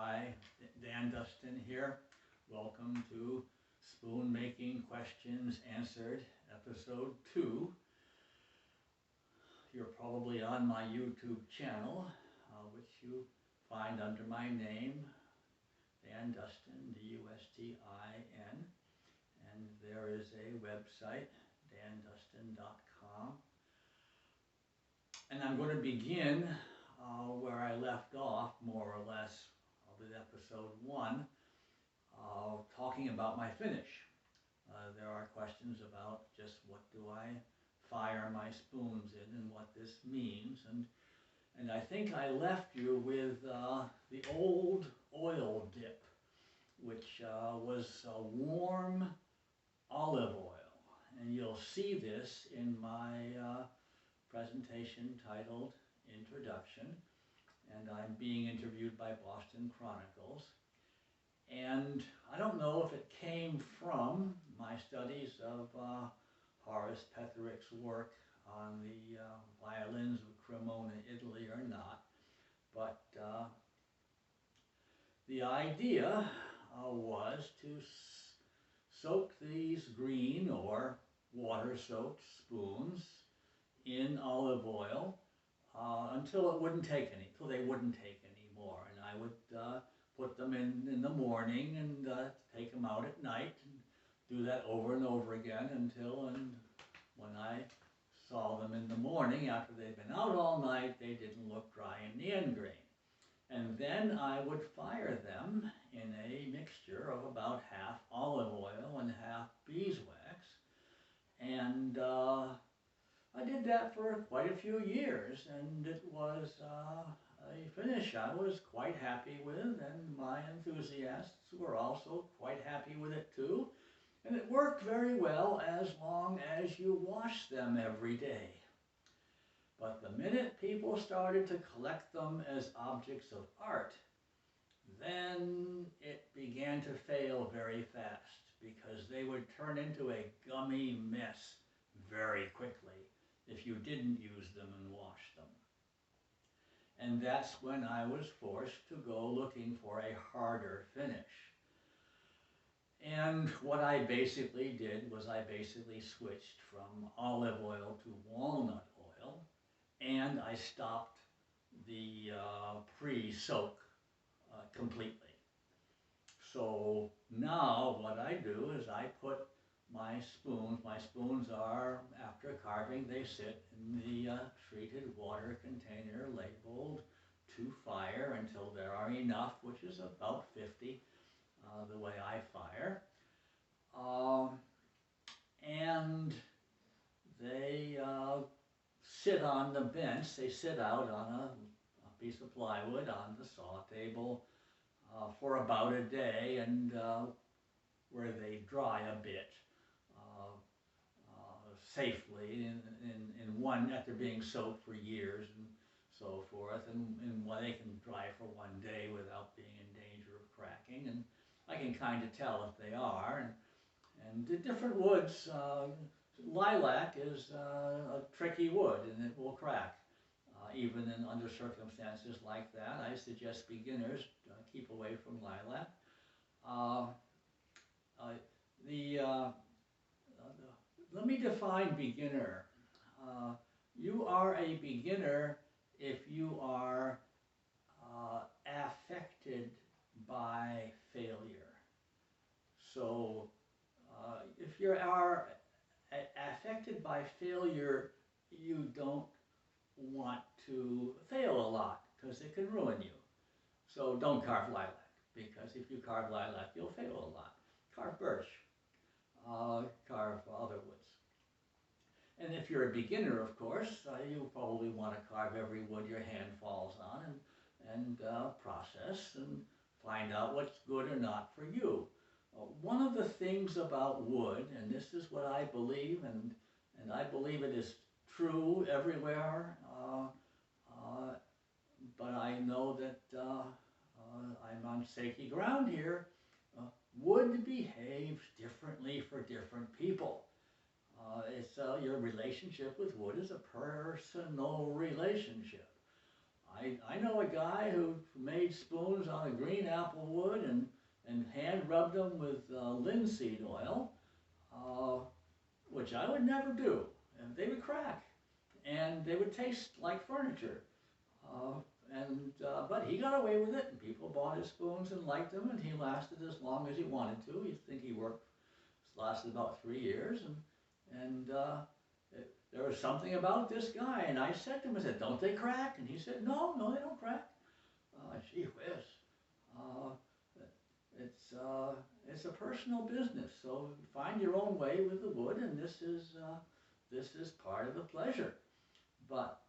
Hi, Dustin here. Welcome to Spoon Making Questions Answered, Episode 2. You're probably on my YouTube channel, which you find under my name, Dan Dustin, D-U-S-T-I-N. And there is a website, dandustin.com. And I'm going to begin where I left off, more or less, with episode 1, talking about my finish. There are questions about just what do I fire my spoons in and what this means. And I think I left you with the old oil dip, which was warm olive oil. And you'll see this in my presentation titled Introduction, and I'm being interviewed by Boston Chronicles. And I don't know if it came from my studies of Horace Petherick's work on the violins of Cremona, Italy or not, but the idea was to soak these green or water-soaked spoons in olive oil until they wouldn't take any more. And I would put them in the morning and take them out at night and do that over and over again until when I saw them in the morning after they'd been out all night, they didn't look dry in the end grain. And then I would fire them in a mixture of about half olive oil and half beeswax. And I did that for quite a few years, and it was a finish I was quite happy with, and my enthusiasts were also quite happy with it too. And it worked very well as long as you washed them every day. But the minute people started to collect them as objects of art, then it began to fail very fast, because they would turn into a gummy mess very quickly if you didn't use them and wash them. And that's when I was forced to go looking for a harder finish. And what I basically did was I basically switched from olive oil to walnut oil, and I stopped the pre-soak completely. So now what I do is I put my spoons are, after carving, they sit in the treated water container labeled to fire until there are enough, which is about 50, the way I fire. And they sit on the bench, they sit out on a piece of plywood on the saw table for about a day, and where they dry a bit safely in one, after being soaked for years and so forth, and they can dry for one day without being in danger of cracking. And I can kind of tell if they are. And the different woods, lilac is a tricky wood, and it will crack. Even under circumstances like that, I suggest beginners keep away from lilac. Let me define beginner. You are a beginner if you are affected by failure. So if you are affected by failure, you don't want to fail a lot, because it can ruin you. So don't carve lilac, because if you carve lilac, you'll fail a lot. Carve birch, carve other woods. And if you're a beginner, of course, you probably want to carve every wood your hand falls on and process and find out what's good or not for you. One of the things about wood, and this is what I believe, and I believe it is true everywhere, but I know that I'm on shaky ground here. Wood behaves differently for different people. Your relationship with wood is a personal relationship. I know a guy who made spoons out of green apple wood and hand rubbed them with linseed oil, uh, which I would never do. And they would crack, and they would taste like furniture. Uh, but he got away with it, and people bought his spoons and liked them, and he lasted as long as he wanted to. You think he lasted about 3 years, and there was something about this guy, and I said to him, I said, "Don't they crack?" And he said, "No, no, they don't crack." Gee whiz. Uh, it's a personal business, so find your own way with the wood, and this is part of the pleasure. But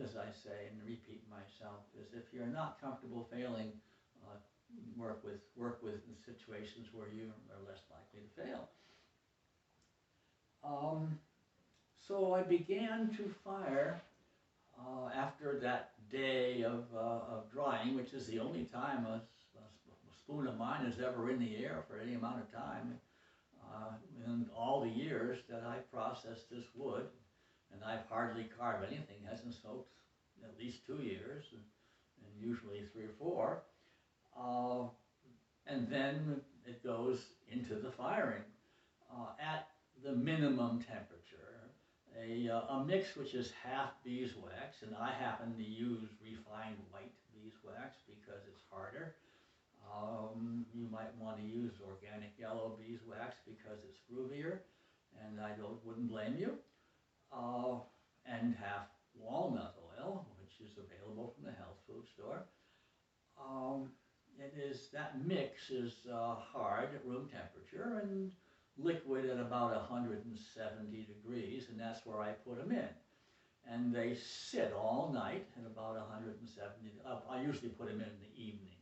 as I say, and repeat myself, is if you're not comfortable failing, uh, work with situations where you are less likely to fail. So I began to fire after that day of drying, which is the only time a spoon of mine is ever in the air for any amount of time. In all the years that I processed this wood, and I've hardly carved anything, hasn't soaked at least 2 years, and usually 3 or 4. And then it goes into the firing at the minimum temperature. A mix which is half beeswax, and I happen to use refined white beeswax because it's harder. You might want to use organic yellow beeswax because it's groovier, and I wouldn't blame you. And half walnut oil, which is available from the health food store. That mix is hard at room temperature and liquid at about 170 degrees, and that's where I put them in. And they sit all night at about 170. I usually put them in the evening.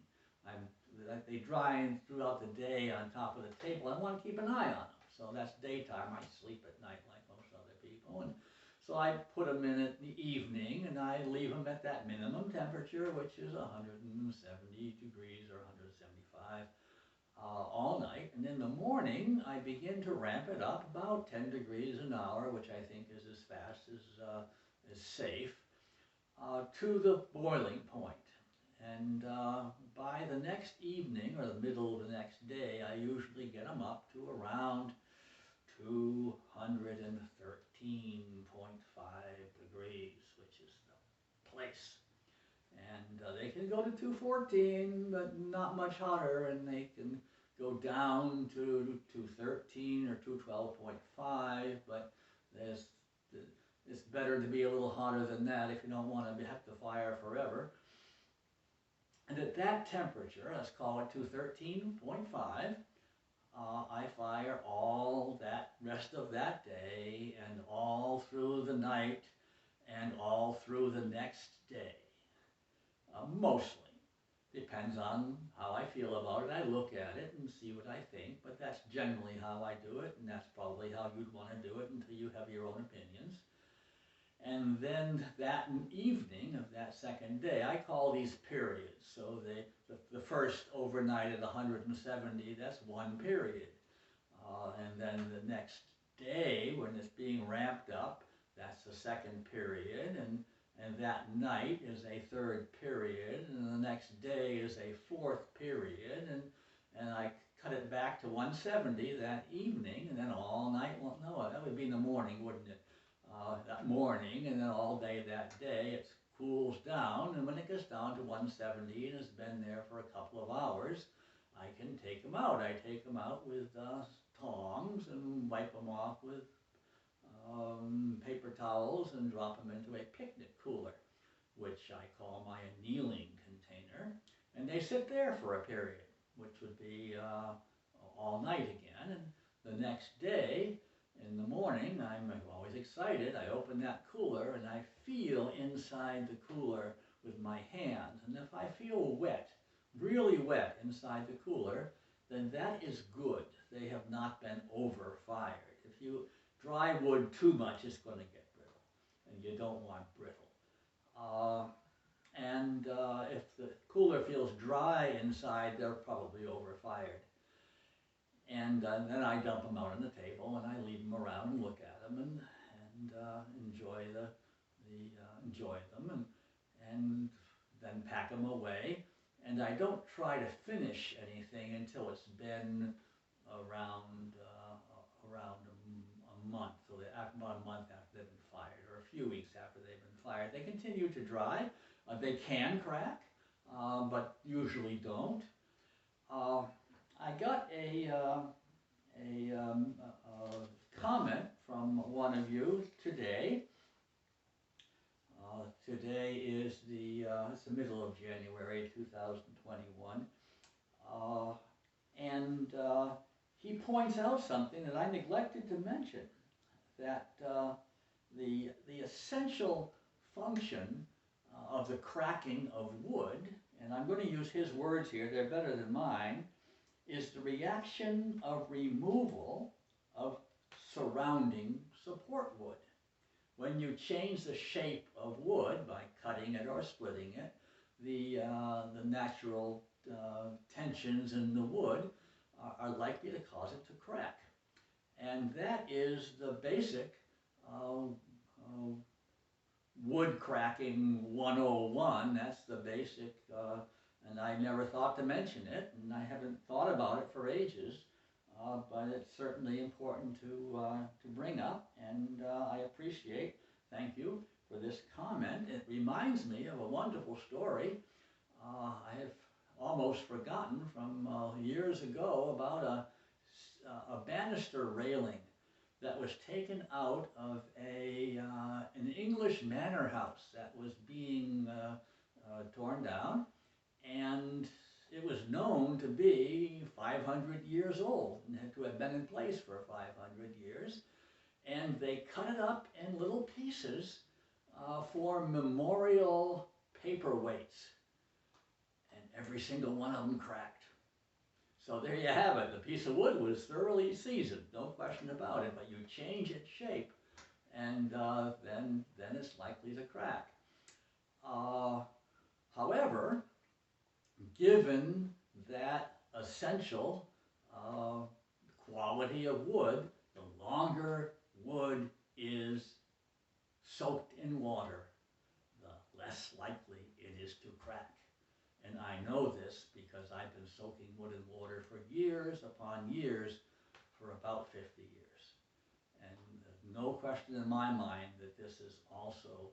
They dry throughout the day on top of the table. I want to keep an eye on them. So that's daytime. I sleep at night like most other people. And so I put them in at the evening, and I leave them at that minimum temperature, which is 170 degrees or 175 all night. And in the morning, I begin to ramp it up about 10 degrees an hour, which I think is as fast as safe, to the boiling point. And by the next evening, or the middle of the next day, I usually get them up to around 213.5 degrees, which is the place. And they can go to 214, but not much hotter, and they can go down to 213 or 212.5, but it's better to be a little hotter than that if you don't want to have to fire forever. And at that temperature, let's call it 213.5, I fire all that rest of that day and all through the night and all through the next day. Mostly. Depends on how I feel about it. I look at it and see what I think, but that's generally how I do it, and that's probably how you'd want to do it until you have your own opinions. And then that evening of that second day, I call these periods. So the first overnight at 170, that's one period. And then the next day, when it's being ramped up, that's the second period. And that night is a third period. And the next day is a fourth period. And I cut it back to 170 that evening, and then all night long. No, that would be in the morning, wouldn't it? That morning, and then all day that day, it cools down, and when it gets down to 170 and has been there for a couple of hours, I can take them out. I take them out with tongs and wipe them off with paper towels and drop them into a picnic cooler, which I call my annealing container, and they sit there for a period, which would be all night again. And the next day, in the morning, I'm always excited. I open that cooler and I feel inside the cooler with my hands. And if I feel wet, really wet inside the cooler, then that is good. They have not been over-fired. If you dry wood too much, it's going to get brittle, and you don't want brittle. If the cooler feels dry inside, they're probably over-fired. And then I dump them out on the table, and I leave them around and look at them and enjoy them. and then pack them away. And I don't try to finish anything until it's been around a month, so about a month after they've been fired, or a few weeks after they've been fired. They continue to dry. They can crack, but usually don't. I got a comment from one of you today. Today is it's the middle of January 2021, and he points out something that I neglected to mention, that the essential function of the cracking of wood, and I'm going to use his words here, they're better than mine, is the reaction of removal of surrounding support wood. When you change the shape of wood by cutting it or splitting it, the natural tensions in the wood are likely to cause it to crack. And that is the basic wood cracking 101. That's the basic, and I never thought to mention it, and I haven't thought about it for ages. But it's certainly important to bring up, and I appreciate, thank you for this comment. It reminds me of a wonderful story I have almost forgotten from years ago about a banister railing that was taken out of an English manor house that was being torn down, and it was known to be 500 years old and had to have been in place for 500 years. And they cut it up in little pieces for memorial paperweights. And every single one of them cracked. So there you have it. The piece of wood was thoroughly seasoned, no question about it, but you change its shape and then it's likely to crack. However, given that essential quality of wood, the longer wood is soaked in water, the less likely it is to crack. And I know this because I've been soaking wood in water for years upon years, for about 50 years. And there's no question in my mind that this is also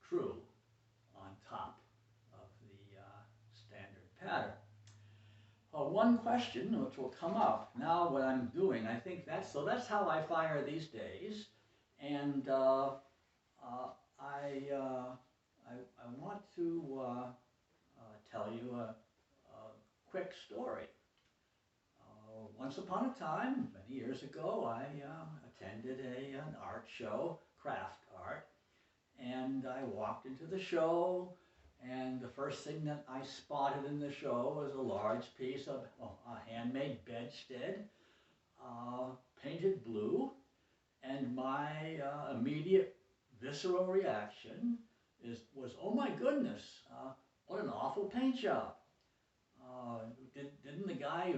true on top of the standard pattern. One question which will come up now, what I'm doing, I think that's how I fire these days, and I want to tell you a quick story. Once upon a time, many years ago, I attended an art show, craft art, and I walked into the show, and the first thing that I spotted in the show was a large piece of a handmade bedstead, painted blue, and my immediate visceral reaction was, oh my goodness, what an awful paint job. Didn't the guy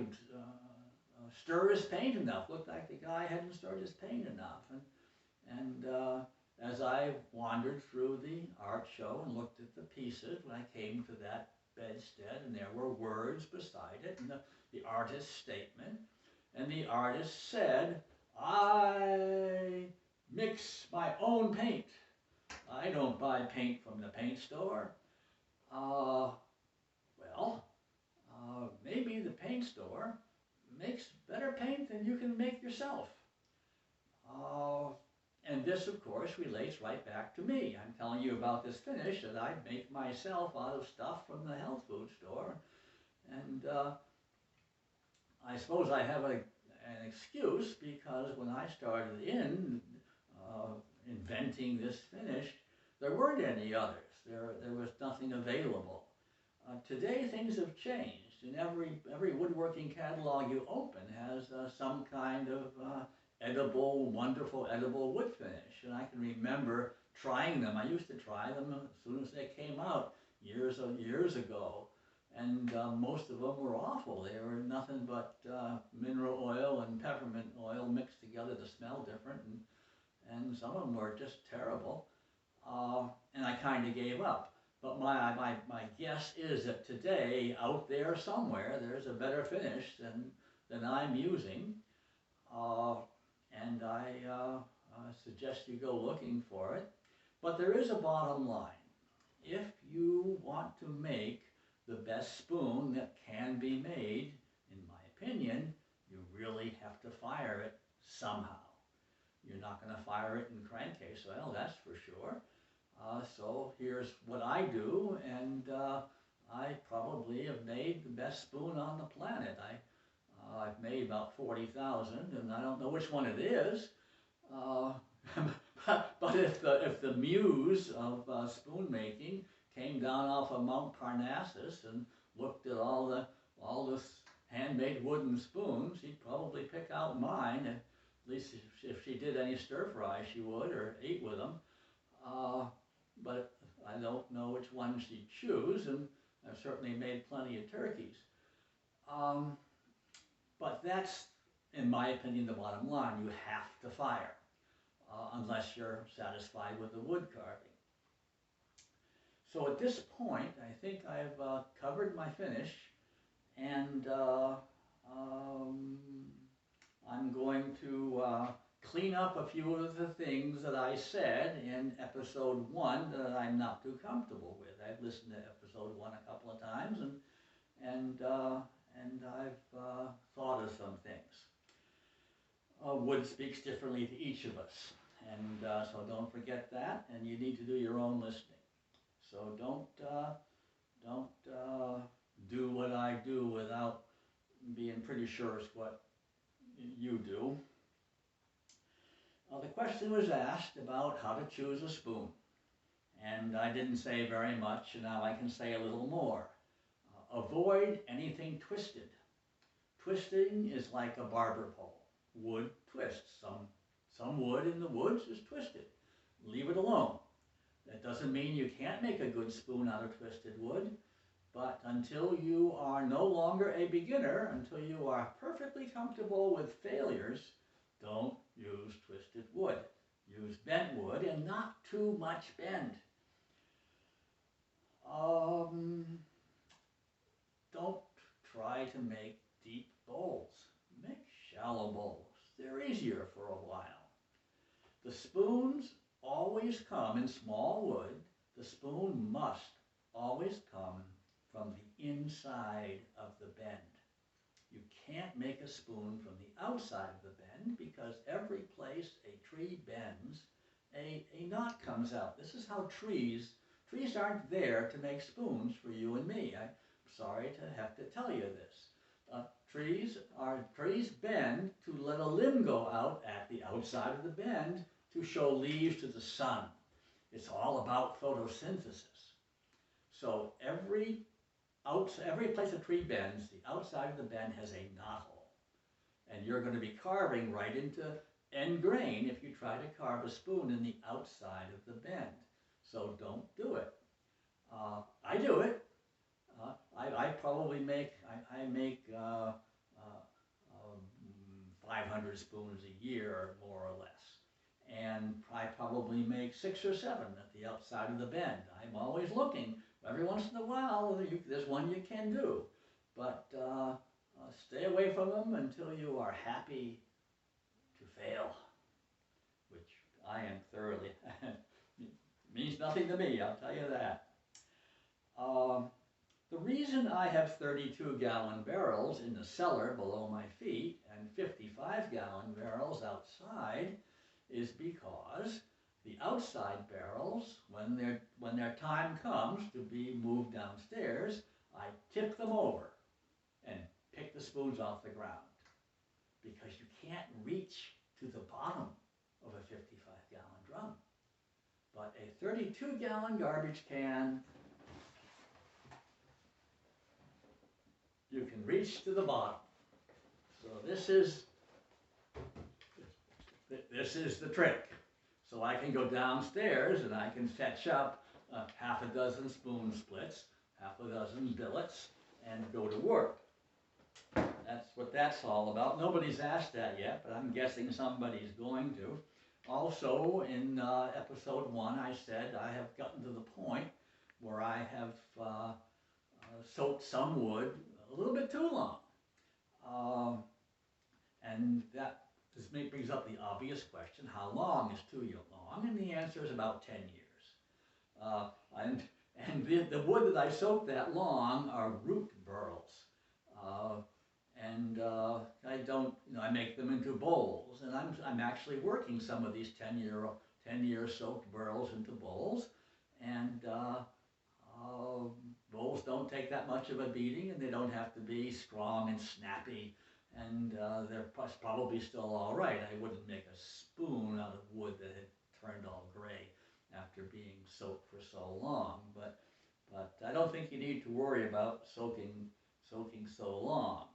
stir his paint enough? Looked like the guy hadn't stirred his paint enough. And as I wandered through the art show and looked at the pieces, when I came to that bedstead, and there were words beside it, and the artist's statement, and the artist said, I mix my own paint. I don't buy paint from the paint store. Maybe the paint store makes better paint than you can make yourself. And this, of course, relates right back to me. I'm telling you about this finish that I make myself out of stuff from the health food store. And I suppose I have an excuse, because when I started inventing this finish, there weren't any others. There was nothing available. Today things have changed, and every woodworking catalog you open has some kind of wonderful edible wood finish. And I can remember trying them. I used to try them as soon as they came out years ago, and most of them were awful. They were nothing but mineral oil and peppermint oil mixed together to smell different, and some of them were just terrible. And I kind of gave up. But my guess is that today, out there somewhere, there's a better finish than I'm using. Uh, and I suggest you go looking for it. But there is a bottom line. If you want to make the best spoon that can be made, in my opinion, you really have to fire it somehow. You're not going to fire it in crankcase oil, that's for sure. So here's what I do, and I probably have made the best spoon on the planet. I've made about 40,000, and I don't know which one it is. Uh, but if the muse of spoon making came down off of Mount Parnassus and looked at all the handmade wooden spoons, he'd probably pick out mine. At least if she did any stir fry, she would, or ate with them. But I don't know which one she'd choose, and I've certainly made plenty of turkeys. But that's, in my opinion, the bottom line. You have to fire, unless you're satisfied with the wood carving. So at this point, I think I've covered my finish, and I'm going to clean up a few of the things that I said in episode 1 that I'm not too comfortable with. I've listened to episode 1 a couple of times, and I've thought of some things. Wood speaks differently to each of us, and so don't forget that, and you need to do your own listening. So don't do what I do without being pretty sure it's what you do. The question was asked about how to choose a spoon, and I didn't say very much, and now I can say a little more. Avoid anything twisted. Twisting is like a barber pole. Wood twists. Some wood in the woods is twisted. Leave it alone. That doesn't mean you can't make a good spoon out of twisted wood, but until you are no longer a beginner, until you are perfectly comfortable with failures, don't use twisted wood. Use bent wood, and not too much bend. Don't try to make deep bowls. Make shallow bowls. They're easier for a while. The spoons always come in small wood. The spoon must always come from the inside of the bend. You can't make a spoon from the outside of the bend, because every place a tree bends, a knot comes out. This is how trees aren't there to make spoons for you and me. I'm sorry to have to tell you this. Trees bend to let a limb go out at the outside of the bend to show leaves to the sun. It's all about photosynthesis. So every place a tree bends, the outside of the bend has a knot hole. And you're going to be carving right into end grain if you try to carve a spoon in the outside of the bend. So don't do it. I do it. I probably make, I make 500 spoons a year, more or less. And I probably make 6 or 7 at the outside of the bend. I'm always looking. Every once in a while, there's one you can do. But stay away from them until you are happy to fail, which I am thoroughly. Means nothing to me, I'll tell you that. The reason I have 32-gallon barrels in the cellar below my feet and 55-gallon barrels outside is because the outside barrels, when their time comes to be moved downstairs, I tip them over and pick the spoons off the ground, because you can't reach to the bottom of a 55-gallon drum. But a 32-gallon garbage can, you can reach to the bottom. So this is the trick. So I can go downstairs and I can fetch up half a dozen spoon splits, half a dozen billets, and go to work. That's what that's all about. Nobody's asked that yet, but I'm guessing somebody's going to. Also, in episode 1, I said I have gotten to the point where I have soaked some wood a little bit too long. Um, and that brings up the obvious question, how long is too long? And the answer is about 10 years. Uh, and and the wood that I soak that long are root burls. Uh, I don't, I make them into bowls, and I'm actually working some of these 10-year soaked burls into bowls, and bowls don't take that much of a beating, and they don't have to be strong and snappy, and they're probably still all right. I wouldn't make a spoon out of wood that had turned all gray after being soaked for so long, but I don't think you need to worry about soaking so long.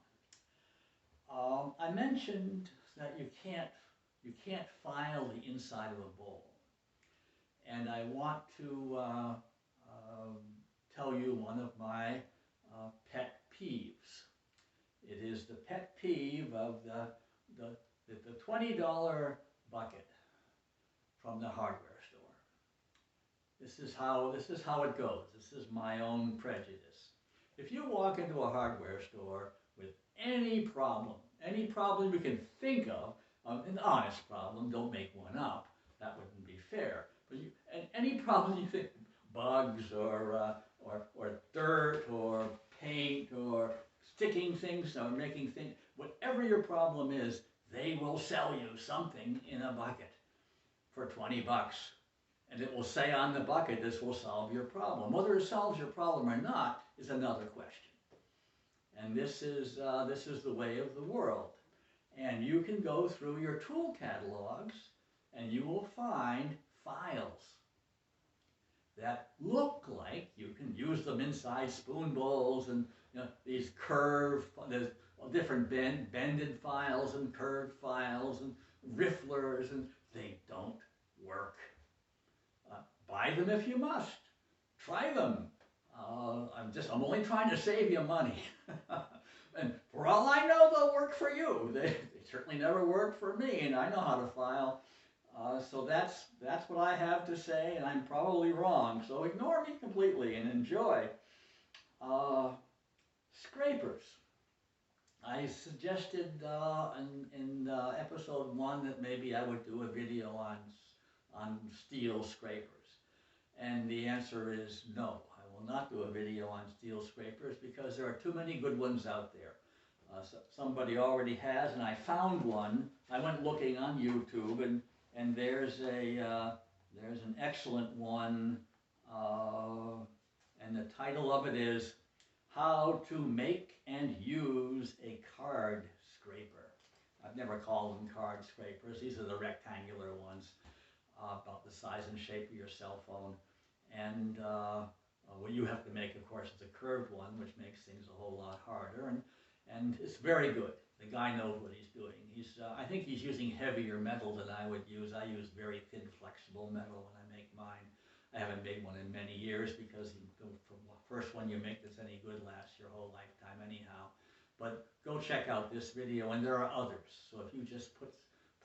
I mentioned that you can't file the inside of a bowl, and I want to tell you one of my pet peeves. It is the pet peeve of the $20 bucket from the hardware store. This is how it goes. This is my own prejudice. If you walk into a hardware store with any problem you can think of, an honest problem, don't make one up, that wouldn't be fair. But any problem you think, bugs or dirt or paint or sticking things or making things, whatever your problem is, they will sell you something in a bucket for 20 bucks. And it will say on the bucket, this will solve your problem. Whether it solves your problem or not is another question. And this is the way of the world. And you can go through your tool catalogs and you will find files that look like you can use them inside spoon bowls, and these curved, there's different bended files and curved files and rifflers, and they don't work. Buy them if you must. Try them. I'm only trying to save you money. And for all I know, they'll work for you. They certainly never worked for me, and I know how to file. So that's what I have to say, and I'm probably wrong. So ignore me completely and enjoy. Scrapers. I suggested in episode 1 that maybe I would do a video on steel scrapers. And the answer is no. I will not do a video on steel scrapers because there are too many good ones out there. Somebody already has, and I found one. I went looking on YouTube, and there's an excellent one, and the title of it is How to Make and Use a Card Scraper. I've never called them card scrapers. These are the rectangular ones, about the size and shape of your cell phone. And what you have to make, of course, is a curved one, which makes things a whole lot harder. And it's very good. The guy knows what he's doing. I think he's using heavier metal than I would use. I use very thin, flexible metal when I make mine. I haven't made one in many years because the first one you make that's any good lasts your whole lifetime anyhow. But go check out this video, and there are others. So if you just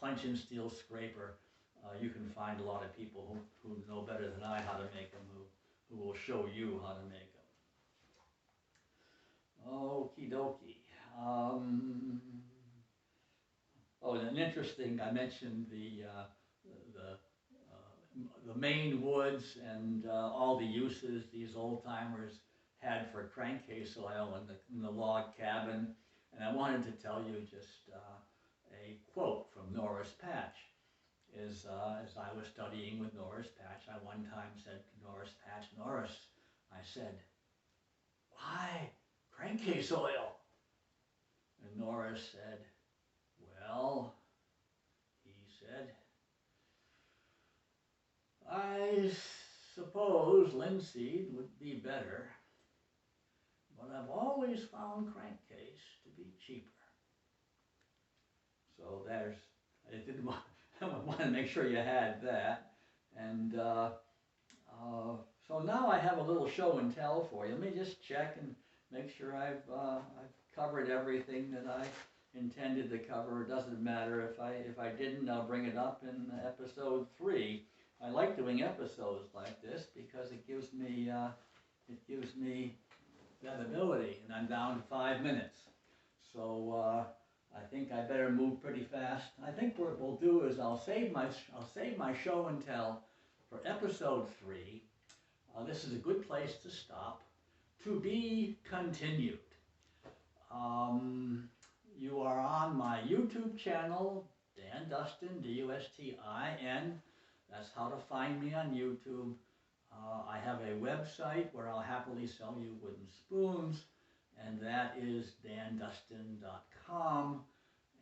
punch in steel scraper, you can find a lot of people who know better than I how to make them, who will show you how to make them. Okie dokie. And interesting, I mentioned the Maine woods and all the uses these old timers had for crankcase oil in the log cabin. And I wanted to tell you just a quote from Norris Patch. As I was studying with Norris Patch, I one time said to Norris Patch, "Norris," I said, "why crankcase oil?" And Norris said, "Well," he said, "I suppose linseed would be better, but I've always found crankcase to be cheaper." So I didn't want, I wanted to make sure you had that. And so now I have a little show and tell for you. Let me just check and make sure I've covered everything that I intended to cover. It doesn't matter if I didn't, I'll bring it up in episode 3. I like doing episodes like this because it gives me it gives me that ability, and I'm down to 5 minutes. So I think I better move pretty fast. I think what we'll do is I'll save my show and tell for episode 3. This is a good place to stop. To be continued. You are on my YouTube channel, Dan Dustin, Dustin. That's how to find me on YouTube. I have a website where I'll happily sell you wooden spoons, and that is dandustin.com.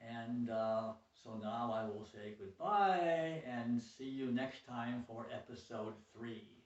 And so now I will say goodbye and see you next time for episode 3.